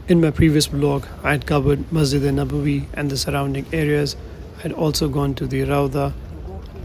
In my previous vlog, I had covered Masjid Nabawi and the surrounding areas. I had also gone to the Rawda.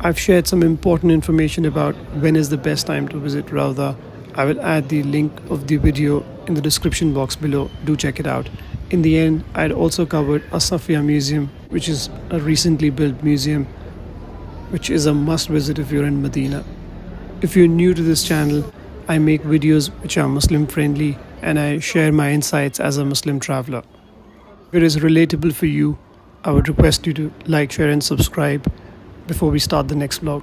I've shared some important information about when is the best time to visit Rawda. I will add the link of the video in the description box below. Do check it out. In the end, I had also covered Asafia Museum, which is a recently built museum, which is a must visit if you're in Medina. If you're new to this channel, I make videos which are Muslim friendly and I share my insights as a Muslim traveler. If it is relatable for you, I would request you to like, share, and subscribe before we start the next vlog.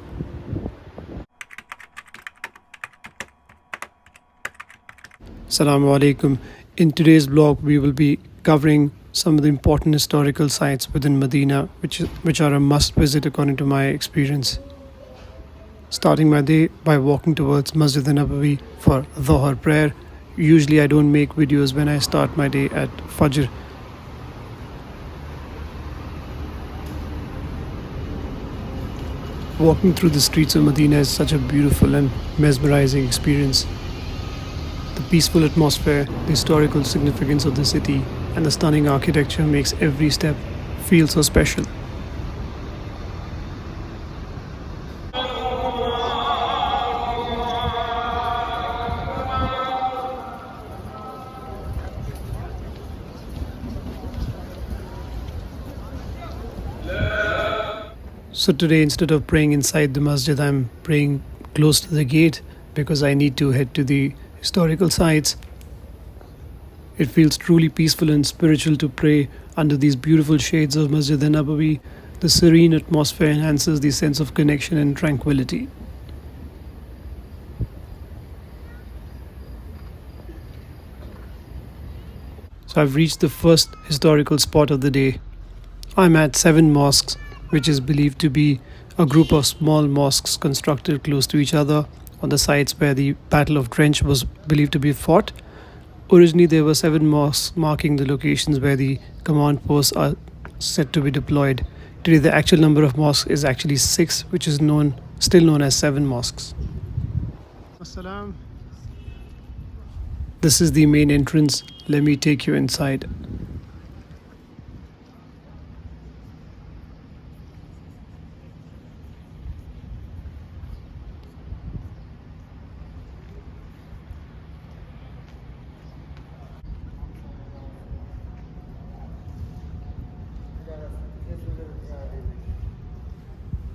Assalamu Alaykum. In today's vlog, we will be covering some of the important historical sites within Medina, which are a must visit according to my experience. Starting my day by walking towards Masjid Nabawi for Dhuhr prayer. Usually I don't make videos when I start my day at Fajr. Walking through the streets of Medina is such a beautiful and mesmerizing experience. The peaceful atmosphere, the historical significance of the city, and the stunning architecture makes every step feel so special. So today, instead of praying inside the masjid, I'm praying close to the gate because I need to head to the historical sites. It feels truly peaceful and spiritual to pray under these beautiful shades of Masjid Nabawi. The serene atmosphere enhances the sense of connection and tranquility. So I've reached the first historical spot of the day. I'm at 7 mosques, which is believed to be a group of small mosques constructed close to each other on the sites where the Battle of Trench was believed to be fought. Originally, there were 7 mosques marking the locations where the command posts are said to be deployed. Today, the actual number of mosques is actually 6, which is still known as 7 mosques. Assalaamu. This is the main entrance. Let me take you inside.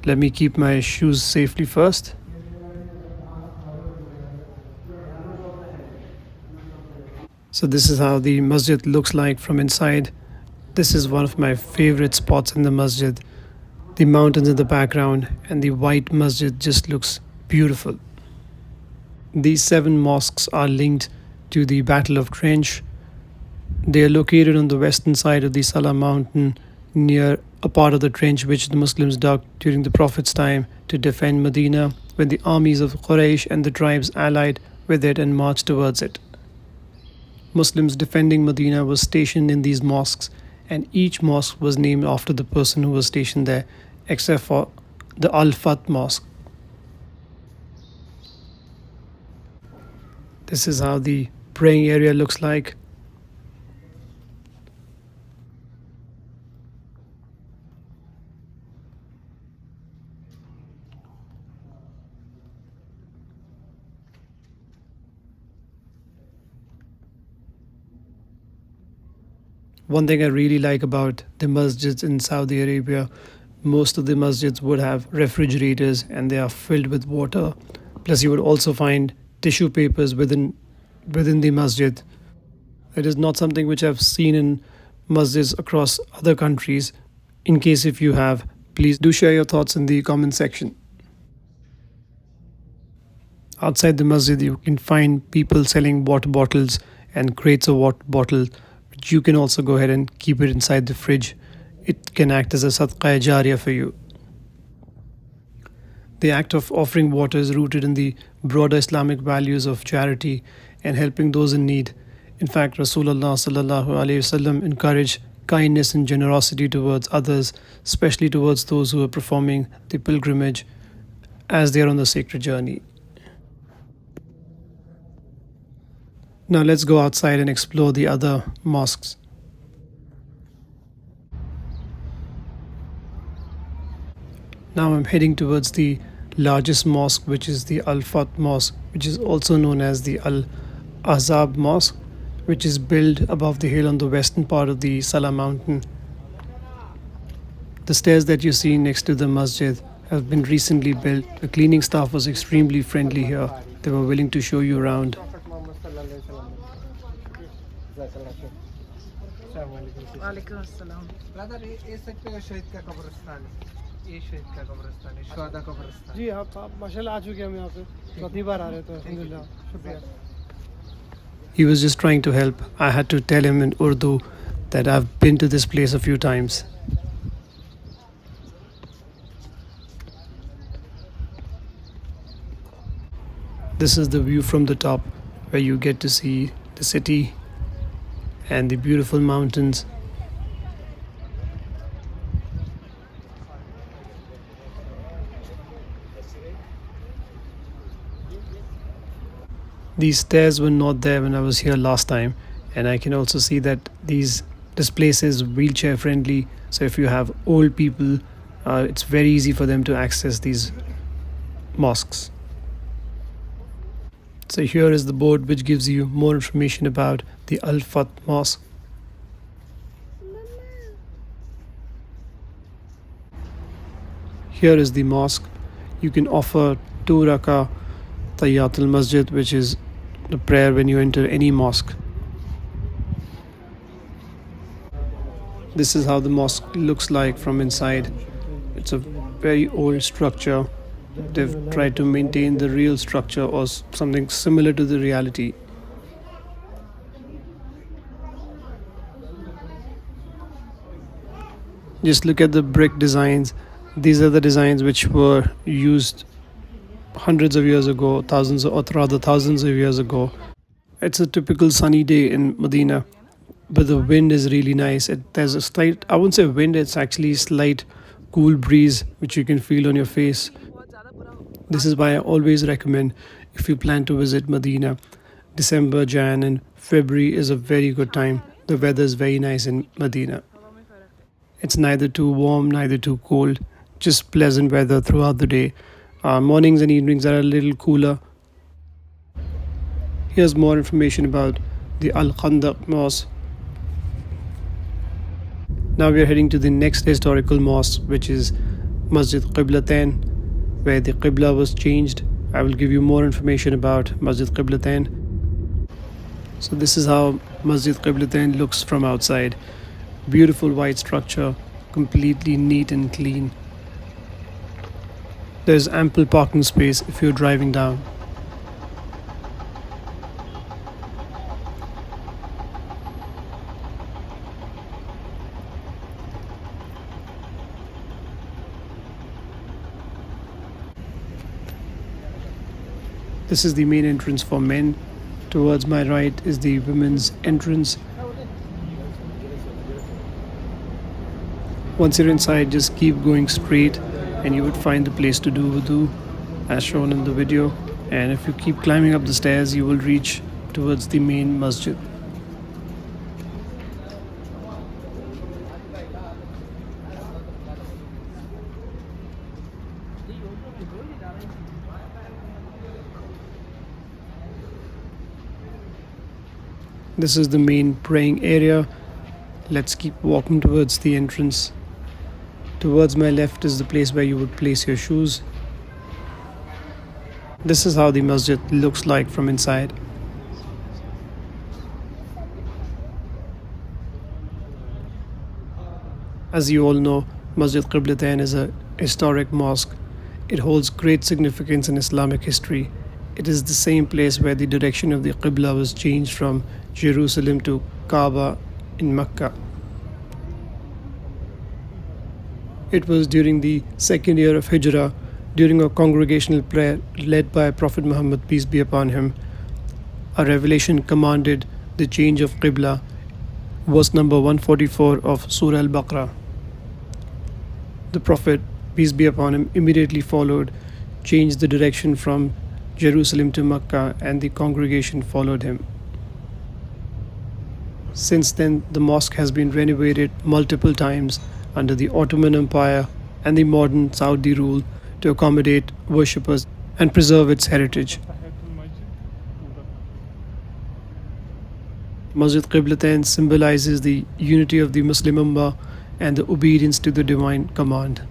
Let me keep my shoes safely first. So this is how the masjid looks like from inside. This is one of my favorite spots in the masjid. The mountains in the background and the white masjid just looks beautiful. These 7 mosques are linked to the Battle of Trench. They are located on the western side of the Salah mountain near a part of the trench which the Muslims dug during the Prophet's time to defend Medina when the armies of Quraysh and the tribes allied with it and marched towards it. Muslims defending Medina were stationed in these mosques, and each mosque was named after the person who was stationed there, except for the Al-Fat Mosque. This is how the praying area looks like. One thing I really like about the masjids in Saudi Arabia, most of the masjids would have refrigerators and they are filled with water. Plus you would also find tissue papers within the masjid. It is not something which I've seen in masjids across other countries. In case if you have, please do share your thoughts in the comment section. Outside the masjid you can find people selling water bottles and crates of water bottles. You can also go ahead and keep it inside the fridge. It can act as a sadaqah jariyah for you. The act of offering water is rooted in the broader Islamic values of charity and helping those in need. In fact, Rasulullah sallallahu alaihi wasallam encouraged kindness and generosity towards others, especially towards those who are performing the pilgrimage as they are on the sacred journey. Now let's go outside and explore the other mosques. Now I'm heading towards the largest mosque, which is the Al Fat Mosque, which is also known as the Al Azab Mosque, which is built above the hill on the western part of the Salah mountain. The stairs that you see next to the masjid have been recently built. The cleaning staff was extremely friendly here. They were willing to show you around. Alaykum. Brother, ये सकते हो शहीद का कब्रिस्तान है, ये शहीद का कब्रिस्तान है, शुहदा कब्रिस्तान। जी हाँ, माशाल्लाह आ चुके हम यहाँ पे, चौथी बार आ रहे थे, अल्हम्दुलिल्लाह, शुक्रिया। He was just trying to help. I had to tell him in Urdu that I've been to this place a few times. This is the view from the top, where you get to see the city and the beautiful mountains. These stairs were not there when I was here last time, and I can also see that this place is wheelchair friendly. So if you have old people, it's very easy for them to access these mosques. So here is the board which gives you more information about the Al Fat Mosque. Here is the mosque. You can offer 2 rakah Tayyatul Masjid, which is the prayer when you enter any mosque. This is how the mosque looks like from inside. It's a very old structure. They've tried to maintain the real structure or something similar to the reality. Just look at the brick designs. These are the designs which were used hundreds of years ago, thousands of years ago. It's a typical sunny day in Medina, but the wind is really nice. There's a slight, I wouldn't say wind, it's actually slight cool breeze which you can feel on your face. This is why I always recommend, if you plan to visit Medina, December, Jan and February is a very good time. The weather is very nice in Medina. It's neither too warm, neither too cold, just pleasant weather throughout the day. Mornings and evenings are a little cooler. Here's more information about the Al Khandaq Mosque. Now we are heading to the next historical mosque, which is Masjid Qiblatain, where the Qibla was changed. I will give you more information about Masjid Qiblatain. So this is how Masjid Qiblatain looks from outside. Beautiful white structure, completely neat and clean. There's ample parking space if you're driving down. This is the main entrance for men. Towards my right is the women's entrance. Once you're inside, just keep going straight and you would find the place to do wudu as shown in the video. And if you keep climbing up the stairs, you will reach towards the main masjid. This is the main praying area. Let's keep walking towards the entrance. Towards my left is the place where you would place your shoes. This is how the masjid looks like from inside. As you all know, Masjid Qiblatain is a historic mosque. It holds great significance in Islamic history. It is the same place where the direction of the Qibla was changed from Jerusalem to Kaaba in Mecca. It was during the second year of Hijrah, during a congregational prayer led by Prophet Muhammad, peace be upon him. A revelation commanded the change of Qibla, verse number 144 of Surah Al-Baqarah. The Prophet, peace be upon him, immediately followed, changed the direction from Jerusalem to Mecca, and the congregation followed him. Since then, the mosque has been renovated multiple times under the Ottoman Empire and the modern Saudi rule to accommodate worshippers and preserve its heritage. Masjid Qiblatain symbolizes the unity of the Muslim Ummah and the obedience to the divine command.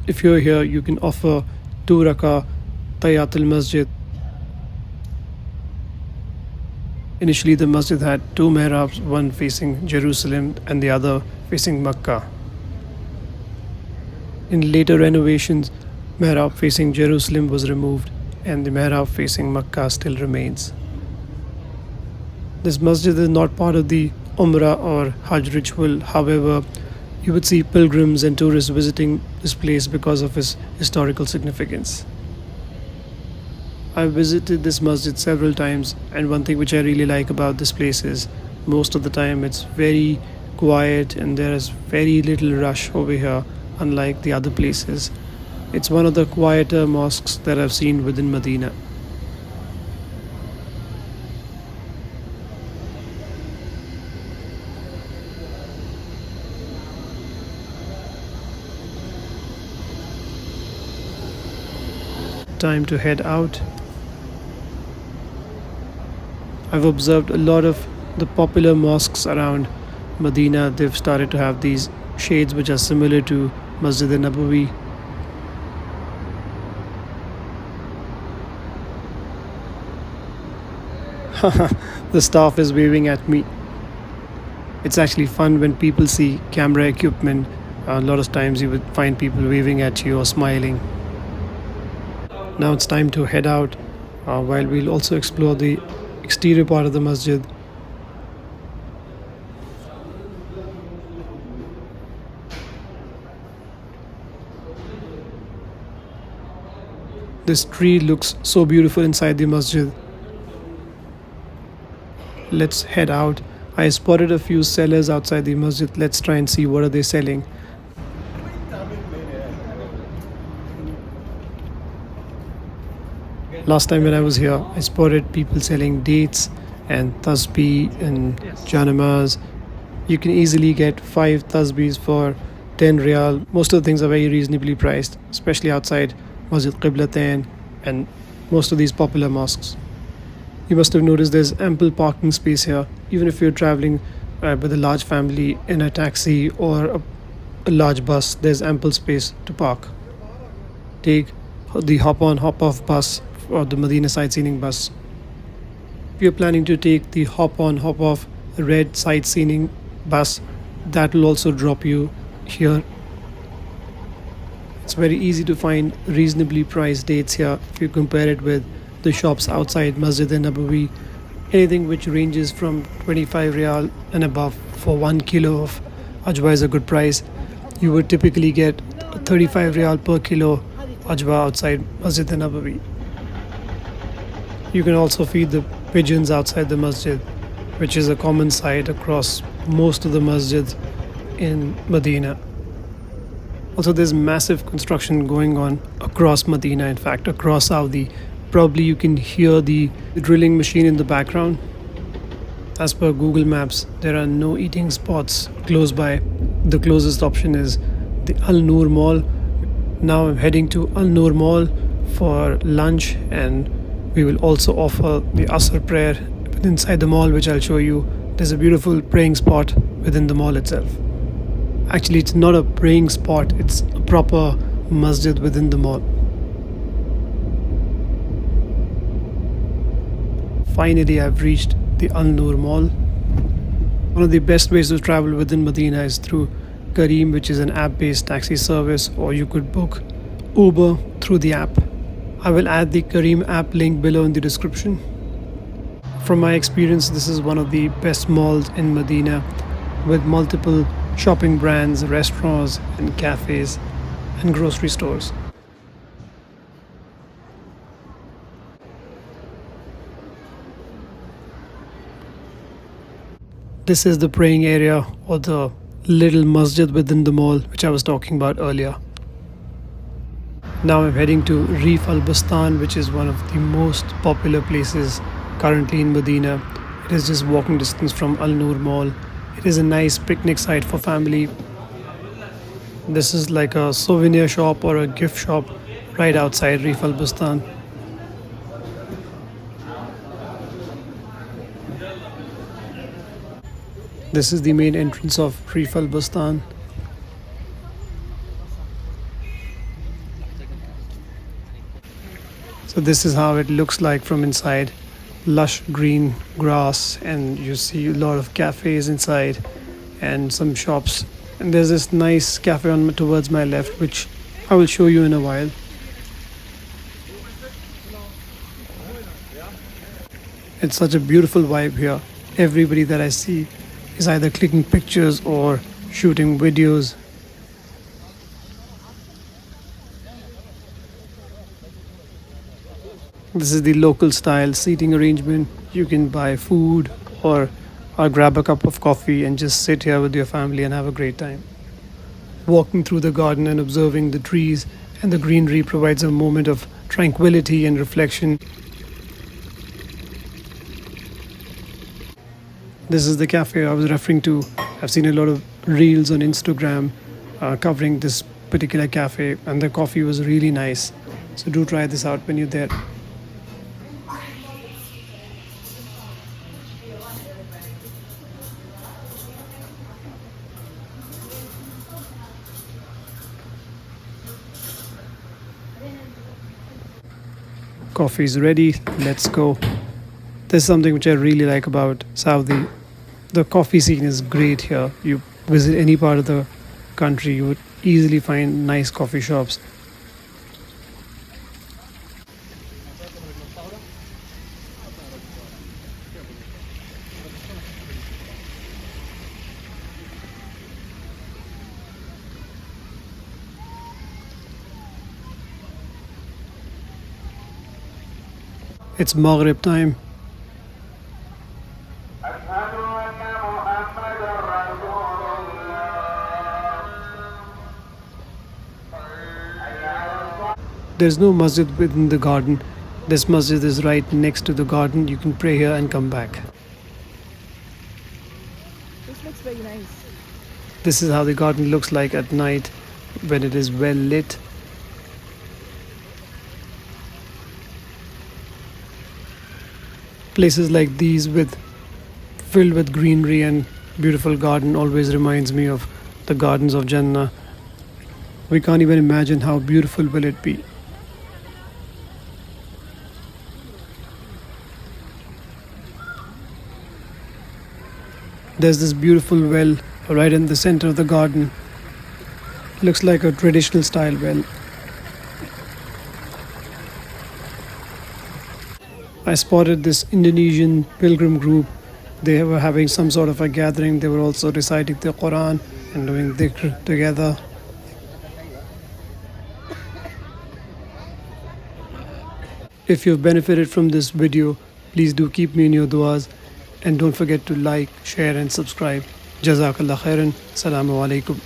If you're here, you can offer 2 rakah Tahiyatul Masjid. Initially, the masjid had 2 mihrabs, one facing Jerusalem and the other facing Mecca. In later renovations, mihrab facing Jerusalem was removed and the mihrab facing Mecca still remains. This masjid is not part of the Umrah or Hajj ritual. However, you would see pilgrims and tourists visiting this place because of its historical significance. I've visited this masjid several times, and one thing which I really like about this place is most of the time it's very quiet and there is very little rush over here, unlike the other places. It's one of the quieter mosques that I've seen within Medina. Time to head out. I've observed a lot of the popular mosques around Medina. They've started to have these shades which are similar to Masjid Nabawi. The staff is waving at me. It's actually fun when people see camera equipment. A lot of times you would find people waving at you or smiling. Now it's time to head out, while we'll also explore the exterior part of the masjid. This tree looks so beautiful inside the masjid. Let's head out. I spotted a few sellers outside the masjid. Let's try and see what are they selling. Last time when I was here, I spotted people selling dates and tasbih and janamas. You can easily get 5 tasbihs for 10 riyal. Most of the things are very reasonably priced, especially outside Masjid Qiblatain and most of these popular mosques. You must have noticed there's ample parking space here. Even if you're traveling with a large family in a taxi or a large bus, there's ample space to park. Take the hop-on, hop-off bus or the Medina sightseeing bus. If you're planning to take the hop-on, hop-off red sightseeing bus, that will also drop you here. It's very easy to find reasonably priced dates here if you compare it with the shops outside Masjid Nabawi. Anything which ranges from 25 riyal and above for 1 kilo of ajwa is a good price. You would typically get 35 riyal per kilo ajwa outside Masjid Nabawi. You can also feed the pigeons outside the masjid, which is a common sight across most of the masjids in Medina. Also, there's massive construction going on across Medina, in fact, across Saudi. Probably you can hear the drilling machine in the background. As per Google Maps, there are no eating spots close by. The closest option is the Al Noor Mall. Now I'm heading to Al Noor Mall for lunch, and we will also offer the Asr prayer inside the mall, which I'll show you. There's a beautiful praying spot within the mall itself. Actually, it's not a praying spot, it's a proper masjid within the mall. Finally, I've reached the Al Noor Mall. One of the best ways to travel within Medina is through Careem, which is an app-based taxi service, or you could book Uber through the app. I will add the Careem app link below in the description. From my experience, this is one of the best malls in Medina, with multiple shopping brands, restaurants and cafes and grocery stores. This is the praying area, or the little masjid within the mall which I was talking about earlier. Now I'm heading to Reef Al Bustan, which is one of the most popular places currently in Medina. It is just walking distance from Al Noor Mall. It is a nice picnic site for family. This is like a souvenir shop or a gift shop right outside Reef Al Bustan. This is the main entrance of Reef Al Bustan. So this is how it looks like from inside. Lush green grass, and you see a lot of cafes inside and some shops. And there's this nice cafe towards my left, which I will show you in a while. It's such a beautiful vibe here. Everybody that I see is either clicking pictures or shooting videos. This is the local style seating arrangement. You can buy food or grab a cup of coffee and just sit here with your family and have a great time. Walking through the garden and observing the trees and the greenery provides a moment of tranquility and reflection. This is the cafe I was referring to. I've seen a lot of reels on Instagram covering this particular cafe, and the coffee was really nice. So do try this out when you're there. Coffee is ready. Let's go. There's something which I really like about Saudi. The coffee scene is great here. You visit any part of the country, you would easily find nice coffee shops. It's Maghrib time. There's no masjid within the garden. This masjid is right next to the garden. You can pray here and come back. This looks very nice. This is how the garden looks like at night when it is well lit. Places like these filled with greenery and beautiful garden always reminds me of the gardens of Jannah. We can't even imagine how beautiful will it be. There's this beautiful well right in the center of the garden. Looks like a traditional style well. I spotted this Indonesian pilgrim group. They were having some sort of a gathering. They were also reciting the Quran and doing dhikr together. If you've benefited from this video, please do keep me in your du'as, and don't forget to like, share and subscribe. Jazakallah khairan. Assalamu alaikum.